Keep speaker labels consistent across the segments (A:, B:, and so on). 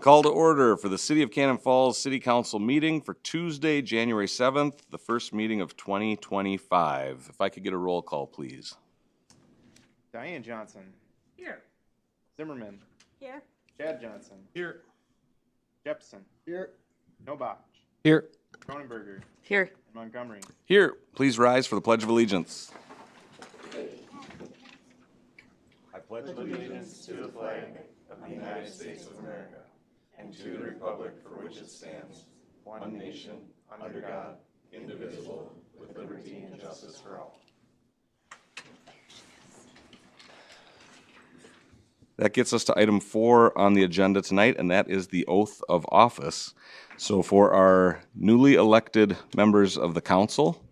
A: Call to order for the City of Cannon Falls City Council meeting for Tuesday, January 7th, the first meeting of 2025. If I could get a roll call, please.
B: Diane Johnson.
C: Here.
B: Zimmerman.
C: Here.
B: Chad Johnson.
C: Here.
B: Jepson.
D: Here.
B: Nobach.
D: Here.
B: Cronenberger.
C: Here.
B: And Montgomery.
A: Here, please rise for the Pledge of Allegiance. I pledge allegiance to the flag of the United States of America and to the republic for which it stands, one nation, under God, indivisible, with liberty and justice for all. That gets us to item 4 on the agenda tonight, and that is the oath of office. So for our newly elected members of the council,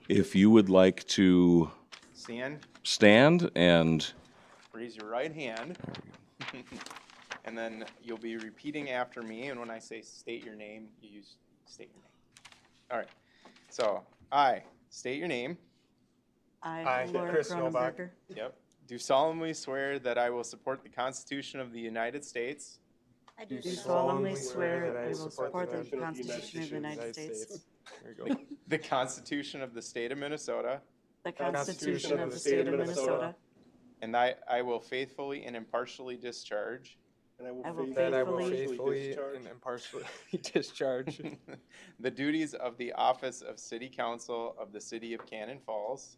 A: if you would like to stand and
B: Raise your right hand. And then you'll be repeating after me, and when I say state your name, you state your name. All right. So, I state your name.
C: I, Laura
D: Chris
C: Cronenberger.
B: Yep. Do solemnly swear that I will support the Constitution of the United States.
C: I do solemnly swear that I will support the Constitution of the United States,
B: There you go. The Constitution of the State of Minnesota.
C: the Constitution of the State of Minnesota,
B: And I will faithfully and impartially discharge
D: And I will
C: I will
D: faithfully and impartially discharge
B: the duties of the office of City Council of the City of Cannon Falls,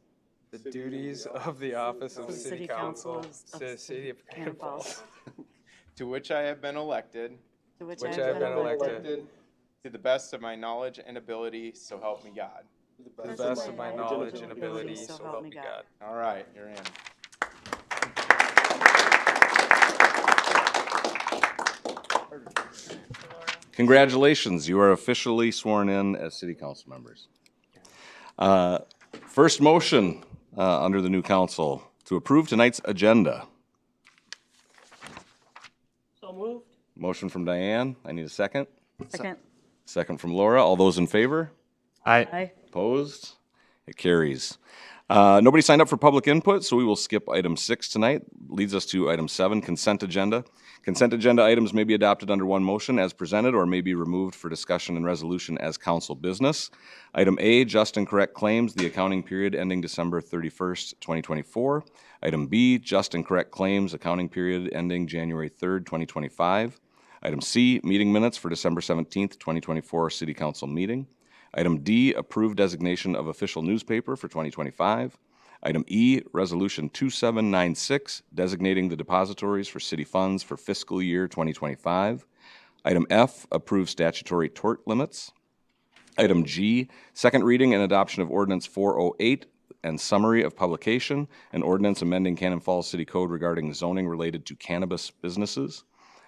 D: the duties of the office of
C: the
D: City Council of the City of
C: Cannon
D: Cannon
C: Falls,
D: Falls,
B: to which I have been elected,
C: to which
D: which
C: I have been elected,
B: to the best of my knowledge and ability, so help me God.
D: to the best of my knowledge and ability, so help me God.
B: All right, you're in.
A: congratulations, you are officially sworn in as city council members. First motion under the new council to approve tonight's agenda.
C: So moved.
A: Motion from Diane. I need a second.
C: Second.
A: Second from Laura. All those in favor?
C: Aye.
A: Opposed? It carries. Nobody signed up for public input, so we will skip item 6 tonight. Leads us to item 7, consent agenda. Consent agenda items may be adopted under one motion as presented or may be removed for discussion and resolution as council business. Item A, just and correct claims, the accounting period ending December 31st, 2024. Item B, just and correct claims, accounting period ending January 3rd, 2025. Item C, meeting minutes for December 17th, 2024 City Council meeting. Item D, approved designation of official newspaper for 2025. Item E, Resolution 2796, designating the depositories for city funds for fiscal year 2025. Item F, approved statutory tort limits. Item G, second reading and adoption of Ordinance 408 and summary of publication, an ordinance amending Cannon Falls City Code regarding zoning related to cannabis businesses.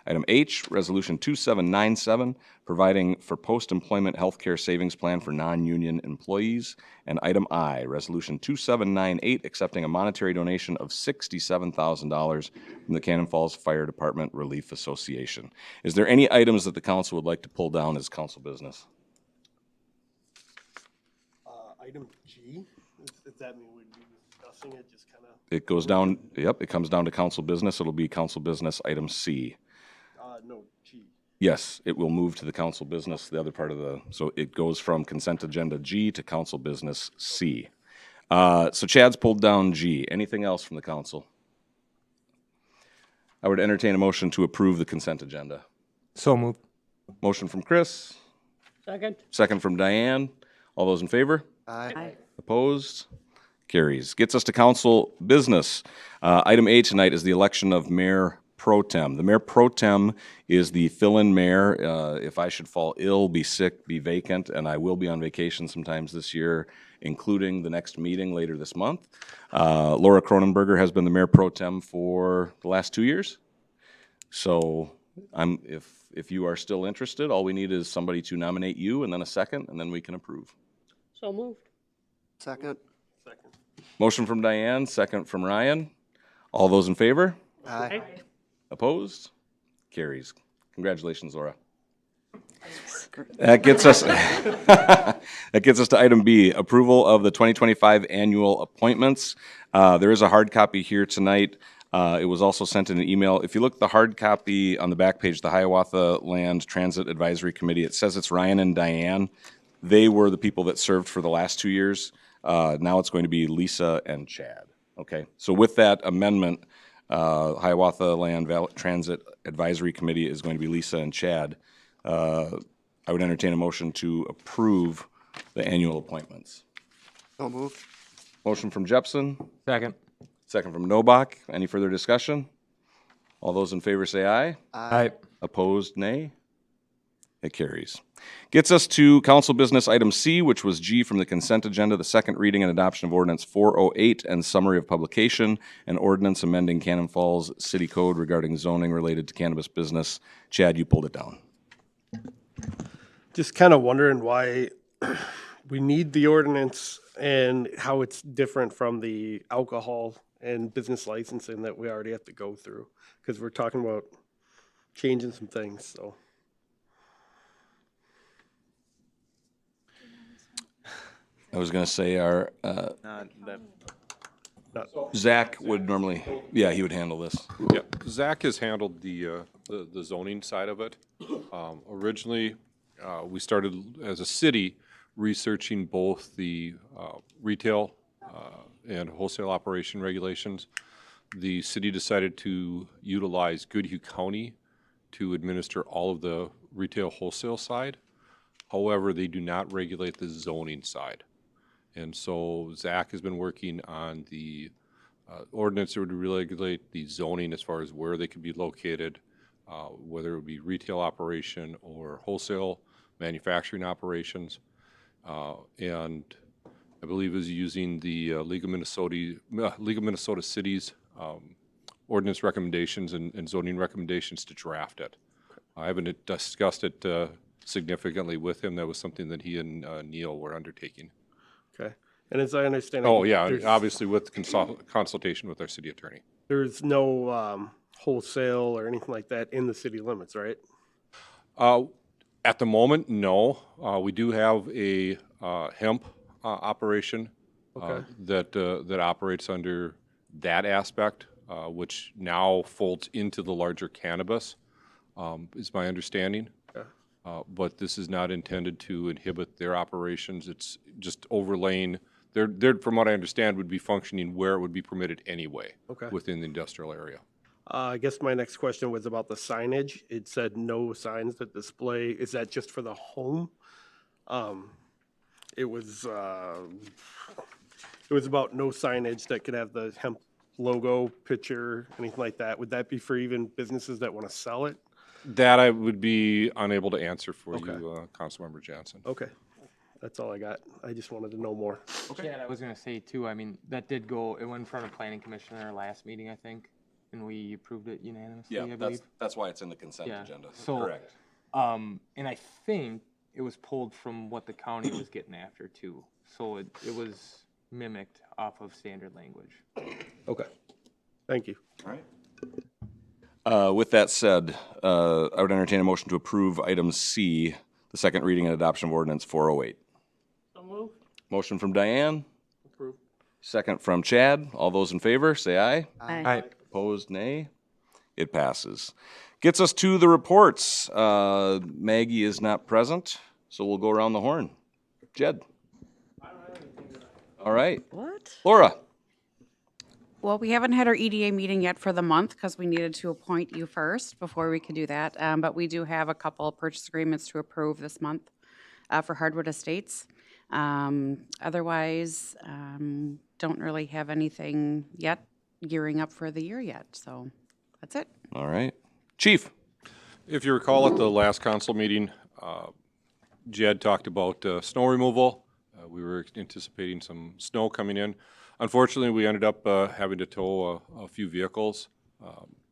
A: Item H, Resolution 2797, providing for post-employment healthcare savings plan for non-union employees. And item I, Resolution 2798, accepting a monetary donation of $67,000 from the Cannon Falls Fire Department Relief Association. Is there any items that the council would like to pull down as council business?
E: Item G, does that mean we'd be discussing it, just kind of,
A: It goes down, yep, it comes down to council business. It'll be council business item C.
E: no, G.
A: Yes, it will move to the council business, the other part of the, so it goes from consent agenda G to council business C. So Chad's pulled down G. Anything else from the council? I would entertain a motion to approve the consent agenda.
D: So moved.
A: Motion from Chris,
C: Second.
A: second from Diane. All those in favor?
C: Aye.
A: Opposed? Carries. Gets us to council business. Item A tonight is the election of Mayor Pro Tem. The Mayor Pro Tem is the fill-in mayor. If I should fall ill, be sick, be vacant, and I will be on vacation sometimes this year, including the next meeting later this month. Laura Cronenberger has been the Mayor Pro Tem for the last 2 years. So if you are still interested, all we need is somebody to nominate you and then a second, and then we can approve.
C: So moved.
D: Second.
E: Second.
A: Motion from Diane, second from Ryan. All those in favor?
D: Aye.
A: Opposed? Carries. Congratulations, Laura. That gets us to item B, approval of the 2025 annual appointments. There is a hard copy here tonight It was also sent in an email. If you look at the hard copy on the back page, the Hiawatha Land Transit Advisory Committee, it says it's Ryan and Diane. They were the people that served for the last 2 years. Now it's going to be Lisa and Chad. Okay, so with that amendment, Hiawatha Land Transit Advisory Committee is going to be Lisa and Chad. I would entertain a motion to approve the annual appointments.
D: So moved.
A: Motion from Jepson,
D: Second.
A: second from Nobach. Any further discussion? All those in favor say aye.
D: Aye.
A: Opposed, nay. It carries. Gets us to council business item C, which was G from the consent agenda, the second reading and adoption of ordinance 408 and summary of publication, and ordinance amending Cannon Falls City Code regarding zoning related to cannabis business. Chad, you pulled it down.
E: Just kind of wondering why we need the ordinance and how it's different from the alcohol and business licensing that we already have to go through. Because we're talking about changing some things, so.
A: I was gonna say our, Zach would normally, yeah, he would handle this.
F: Yeah, Zach has handled the zoning side of it. Originally, we started as a city researching both the retail and wholesale operation regulations. The city decided to utilize Goodhue County to administer all of the retail wholesale side. However, they do not regulate the zoning side. And so Zach has been working on the ordinance that would regulate the zoning as far as where they could be located, whether it would be retail operation or wholesale manufacturing operations. And I believe is using the League of Minnesota Cities ordinance recommendations and zoning recommendations to draft it. I haven't discussed it significantly with him. That was something that he and Neil were undertaking.
E: Okay. And as I understand.
F: Oh, yeah,
E: there's-
F: obviously with consultation with our city attorney.
E: There's no wholesale or anything like that in the city limits, right?
F: At the moment, no. We do have a hemp operation
E: Okay.
F: that operates under that aspect, which now folds into the larger cannabis, is my understanding.
E: Okay.
F: But this is not intended to inhibit their operations. It's just overlaying. They're, from what I understand, would be functioning where it would be permitted anyway.
E: Okay.
F: Within the industrial area.
E: I guess my next question was about the signage. It said no signs that display. Is that just for the home? It was about no signage that could have the hemp logo, picture, anything like that. Would that be for even businesses that want to sell it?
F: That I would be unable to answer for
E: Okay.
F: you, Councilmember Jansen.
E: Okay, that's all I got. I just wanted to know more.
D: Yeah, and I was gonna say too, I mean, that did go, it went in front of planning commission in our last meeting, I think, and we approved it unanimously, I believe.
A: that's why it's in the consent
D: Yeah,
A: agenda.
D: so-
A: Correct.
D: And I think it was pulled from what the county was getting after too. So it was mimicked off of standard language.
E: Okay, thank you.
A: All right. With that said, I would entertain a motion to approve item C, the second reading and adoption of ordinance 408. Motion from Diane,
E: Approved.
A: second from Chad. All those in favor, say aye.
C: Aye.
A: Opposed, nay. It passes. Gets us to the reports. Maggie is not present, so we'll go around the horn. Jed? All right.
C: What?
A: Laura?
G: Well, we haven't had our EDA meeting yet for the month because we needed to appoint you first before we could do that. But we do have a couple purchase agreements to approve this month for Hardwood Estates. Otherwise, don't really have anything yet gearing up for the year yet. So that's it.
A: All right. Chief?
F: If you recall at the last council meeting, Jed talked about snow removal. We were anticipating some snow coming in. Unfortunately, we ended up having to tow a few vehicles.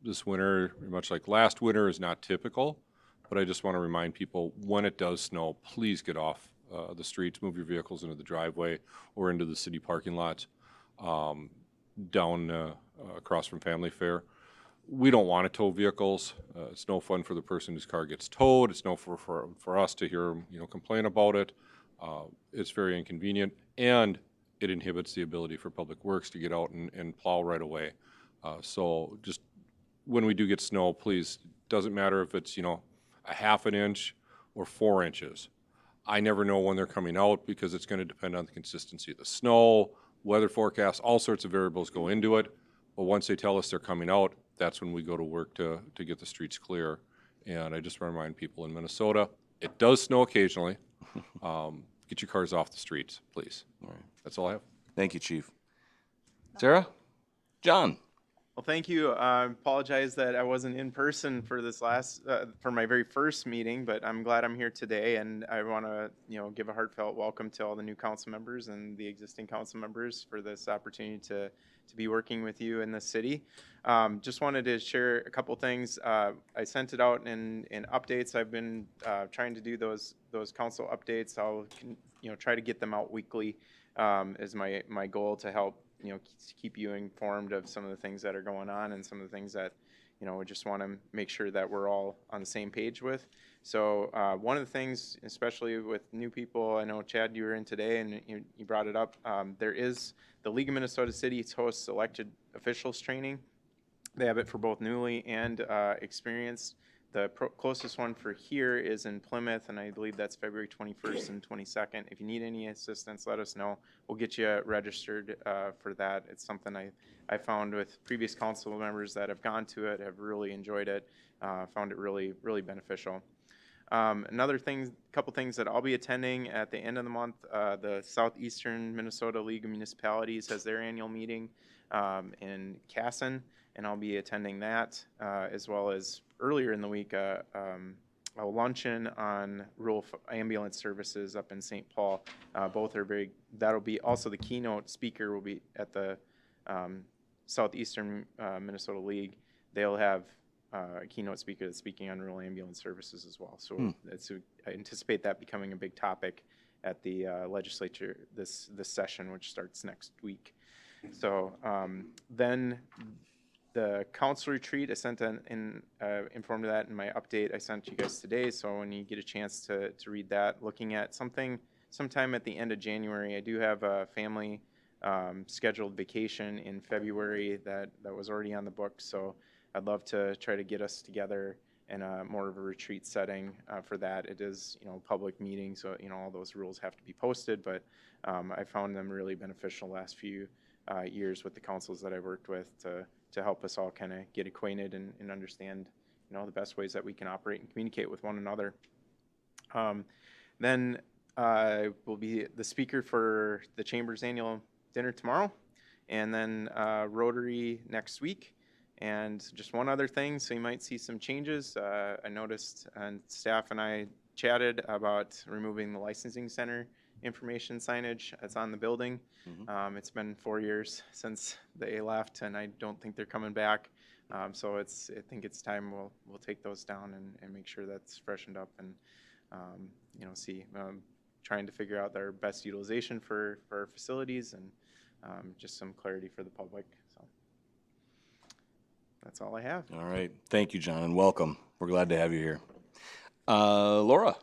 F: This winter, much like last winter, is not typical, but I just want to remind people, when it does snow, please get off the streets, move your vehicles into the driveway or into the city parking lots down across from Family Fair. We don't want to tow vehicles. It's no fun for the person whose car gets towed. It's no for us to hear complain about it. It's very inconvenient, and it inhibits the ability for Public Works to get out and plow right away. So just when we do get snow, please, doesn't matter if it's, a half an inch or 4 inches. I never know when they're coming out because it's going to depend on the consistency of the snow, weather forecast, all sorts of variables go into it. But once they tell us they're coming out, that's when we go to work to get the streets clear. And I just want to remind people in Minnesota, it does snow occasionally. Get your cars off the streets, please.
A: All right.
F: That's all I have.
A: Thank you, Chief. Sarah? John?
B: Well, thank you. I apologize that I wasn't in person for this for my very first meeting, but I'm glad I'm here today, and I want to, give a heartfelt welcome to all the new council members and the existing council members for this opportunity to be working with you in the city. Just wanted to share a couple things. I sent it out in updates. I've been trying to do those council updates. I'll try to get them out weekly is my goal to help keep you informed of some of the things that are going on and some of the things that, we just want to make sure that we're all on the same page with. So one of the things, especially with new people, I know Chad, you were in today and you brought it up. There is the League of Minnesota Cities hosts elected officials training. They have it for both newly and experienced. The closest one for here is in Plymouth, and I believe that's February 21st and 22nd. If you need any assistance, let us know. We'll get you registered for that. It's something I found with previous council members that have gone to it, have really enjoyed it, found it really, really beneficial. Another thing, couple things that I'll be attending at the end of the month, the Southeastern Minnesota League of Municipalities has their annual meeting in Casson, and I'll be attending that, as well as earlier in the week, a luncheon on rural ambulance services up in St. Paul. Both are that'll be also the keynote speaker will be at the Southeastern Minnesota League. They'll have a keynote speaker that's speaking on rural ambulance services as well. So I anticipate that becoming a big topic at the legislature this session, which starts next week. So then the council retreat, I sent informed of that in my update I sent you guys today. So when you get a chance to read that, looking at sometime at the end of January, I do have a family scheduled vacation in February that was already on the book. So I'd love to try to get us together in more of a retreat setting for that. It is, public meeting, so, all those rules have to be posted, but I found them really beneficial last few years with the councils that I've worked with to help us all kind of get acquainted and understand, the best ways that we can operate and communicate with one another. Then I will be the speaker for the Chamber's annual dinner tomorrow, and then Rotary next week. And just one other thing, so you might see some changes. I noticed, and staff and I chatted about removing the licensing center information signage that's on the building. It's been 4 years since they left, and I don't think they're coming back. So I think it's time we'll take those down and make sure that's freshened up and trying to figure out their best utilization for our facilities and just some clarity for the public. So that's all I have.
A: All right. Thank you, John, and welcome. We're glad to have you here. Laura?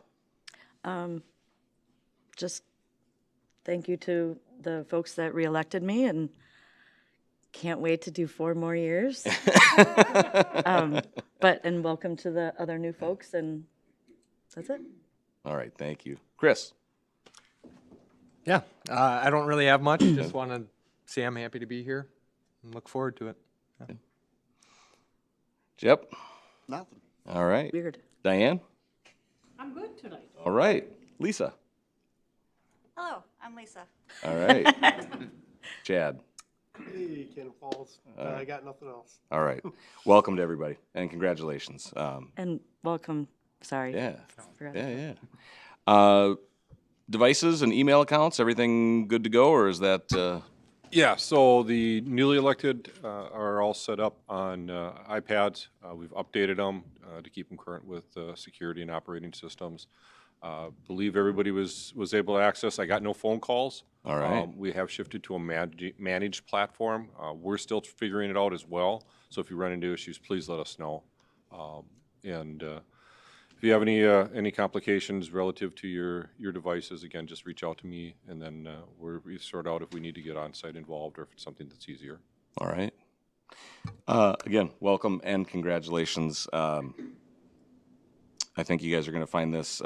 C: Just thank you to the folks that reelected me, and can't wait to do 4 more years. And welcome to the other new folks, and that's it.
A: All right. Thank you. Chris?
D: Yeah, I don't really have much. Just want to say I'm happy to be here and look forward to it. Yeah.
A: Jep?
H: Nothing.
A: All right.
C: Weird.
A: Diane?
I: I'm good tonight.
A: All right. Lisa?
I: Hello, I'm Lisa.
A: All right. Chad?
E: Hey, Cannon Falls. I got nothing else.
A: All right. Welcome to everybody, and congratulations.
C: And welcome, sorry.
A: Yeah.
C: Forgot.
A: Yeah. Devices and email accounts, everything good to go, or is that?
F: Yeah, so the newly elected are all set up on iPads. We've updated them to keep them current with security and operating systems. Believe everybody was able to access. I got no phone calls.
A: All right.
F: We have shifted to a managed platform. We're still figuring it out as well. So if you run into issues, please let us know. If you have any complications relative to your devices, again, just reach out to me, and then we sort out if we need to get on-site involved or if it's something that's easier.
A: All right. Again, welcome and congratulations. I think you guys are going to find this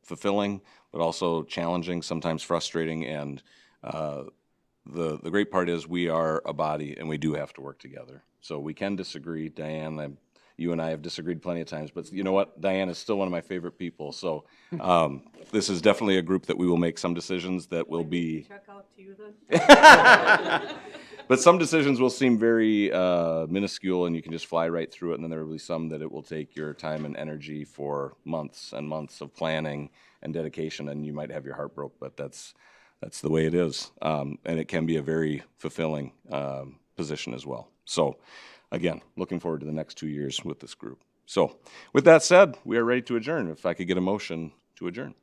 A: fulfilling, but also challenging, sometimes frustrating. And the great part is we are a body and we do have to work together. So we can disagree. Diane, you and I have disagreed plenty of times, but you know what? Diane is still one of my favorite people. So this is definitely a group that we will make some decisions that will be.
I: Check out to you then.
A: But some decisions will seem very minuscule and you can just fly right through it. And then there will be some that it will take your time and energy for months and months of planning and dedication. And you might have your heart broke, but that's the way it is. And it can be a very fulfilling position as well. So again, looking forward to the next 2 years with this group. So with that said, we are ready to adjourn. If I could get a motion to adjourn.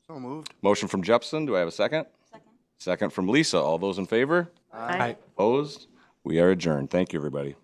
B: So moved.
A: Motion from Jepson. Do I have a second? Second from Lisa. All those in favor?
C: Aye.
A: Opposed? We are adjourned. Thank you, everybody.